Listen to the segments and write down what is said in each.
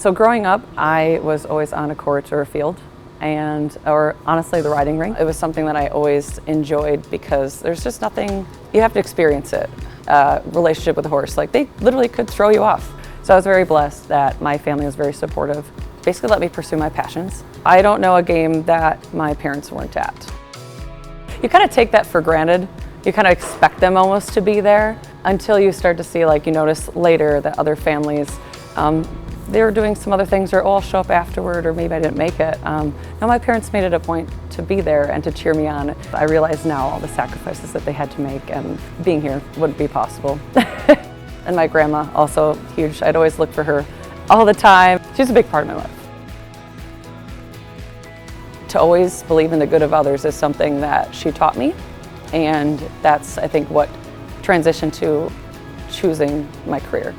So growing up, I was always on a court or a field, or honestly the riding ring. It was something that I always enjoyed because there's just nothing, you have to experience it. Relationship with a horse, like they literally could throw you off. So I was very blessed that my family was very supportive. Basically let me pursue my passions. I don't know a game that my parents weren't at. You kind of take that for granted. You kind of expect them almost to be there until you start to see, like you notice later that other families, they were doing some other things, or I'll show up afterward, or maybe I didn't make it. No, my parents made it a point to be there and to cheer me on. I realize now all the sacrifices that they had to make, and being here wouldn't be possible. And my grandma, also huge. I'd always look for her all the time. She's a big part of my life. To always believe in the good of others is something that she taught me, and that's, I think, what transitioned to choosing my career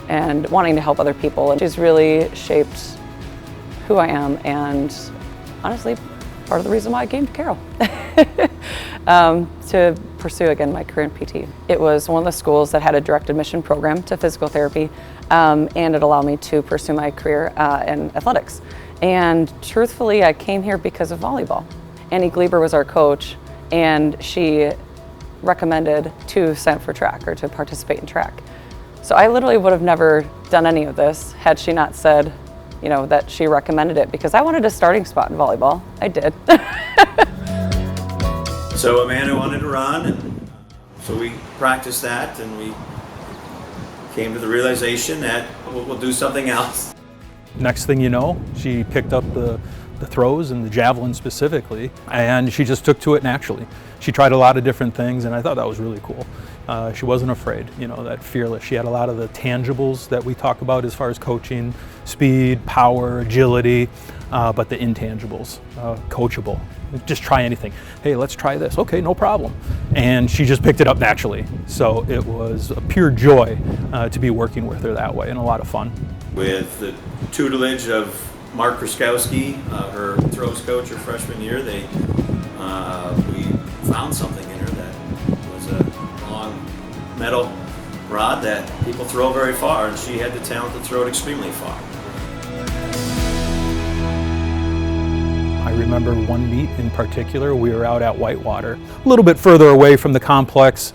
and wanting to help other people. And she's really shaped who I am, and honestly, part of the reason why I came to Carroll. To pursue, again, my career in PT. It was one of the schools that had a direct admission program to physical therapy, and it allowed me to pursue my career in athletics. And truthfully, I came here because of volleyball. Annie Gleber was our coach, and she recommended to sign up for track or to participate in track. So I literally would have never done any of this had she not said, you know, that she recommended it, because I wanted a starting spot in volleyball. I did. So Amanda wanted to run, and so we practiced that, and we came to the realization that we'll do something else. Next thing you know, she picked up the throws and the javelin specifically, and she just took to it naturally. She tried a lot of different things, and I thought that was really cool. She wasn't afraid, you know, that fearless. She had a lot of the tangibles that we talk about as far as coaching: speed, power, agility, but the intangibles, coachable. Just try anything. Hey, let's try this. Okay, no problem. And she just picked it up naturally. So it was a pure joy to be working with her that way, and a lot of fun. With the tutelage of Mark Kraskowski, her throws coach her freshman year, we found something in her that was a long metal rod that people throw very far, and she had the talent to throw it extremely far. I remember one meet in particular. We were out at Whitewater, a little bit further away from the complex,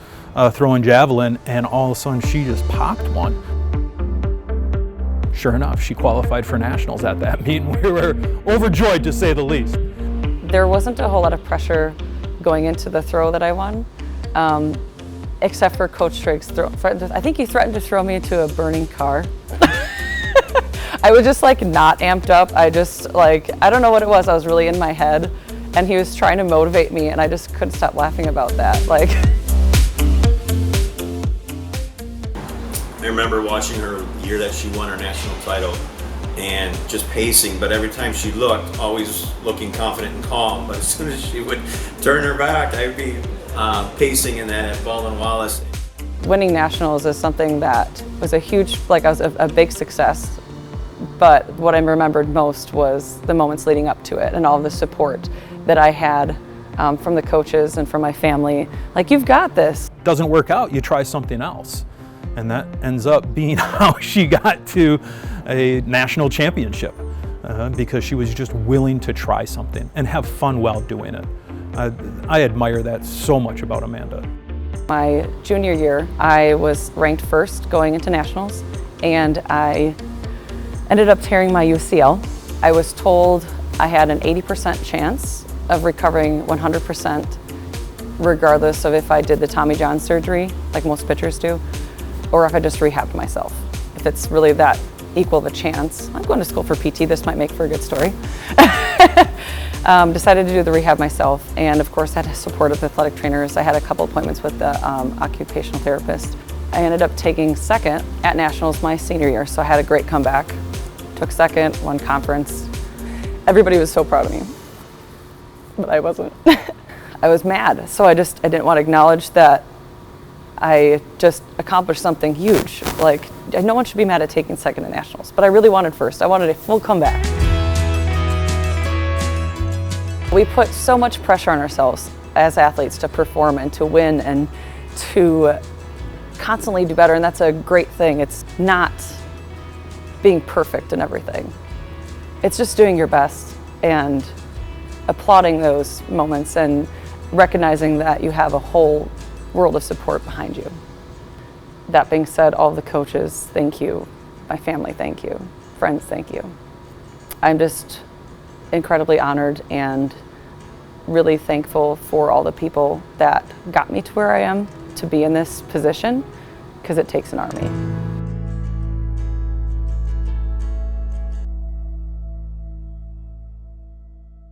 throwing javelin, and all of a sudden she just popped one. Sure enough, she qualified for nationals at that meet, and we were overjoyed, to say the least. There wasn't a whole lot of pressure going into the throw that I won, except for Coach Triggs. I think he threatened to throw me into a burning car. I was just like not amped up. I don't know what it was. I was really in my head, and he was trying to motivate me, and I just couldn't stop laughing about that. I remember watching her the year that she won her national title, and just pacing, but every time she looked, always looking confident and calm. But as soon as she would turn her back, I'd be pacing in that at Baldwin Wallace. Winning nationals is something that was a huge, a big success. But what I remembered most was the moments leading up to it and all the support that I had from the coaches and from my family. Like, you've got this. Doesn't work out, you try something else. And that ends up being how she got to a national championship, because she was just willing to try something and have fun while doing it. I admire that so much about Amanda. My junior year, I was ranked first going into nationals, and I ended up tearing my UCL. I was told I had an 80% chance of recovering 100%, regardless of if I did the Tommy John surgery, like most pitchers do, or if I just rehabbed myself. If it's really that equal of a chance, I'm going to school for PT, this might make for a good story. Decided to do the rehab myself, and of course I had support of athletic trainers. I had a couple appointments with the occupational therapist. I ended up taking second at nationals my senior year, so I had a great comeback. Took second, won conference. Everybody was so proud of me, but I wasn't. I was mad, so I didn't want to acknowledge that I just accomplished something huge. Like, no one should be mad at taking second at nationals, but I really wanted first. I wanted a full comeback. We put so much pressure on ourselves as athletes to perform and to win and to constantly do better, and that's a great thing. It's not being perfect in everything. It's just doing your best and applauding those moments and recognizing that you have a whole world of support behind you. That being said, all the coaches, thank you. My family, thank you. Friends, thank you. I'm just incredibly honored and really thankful for all the people that got me to where I am to be in this position, because it takes an army.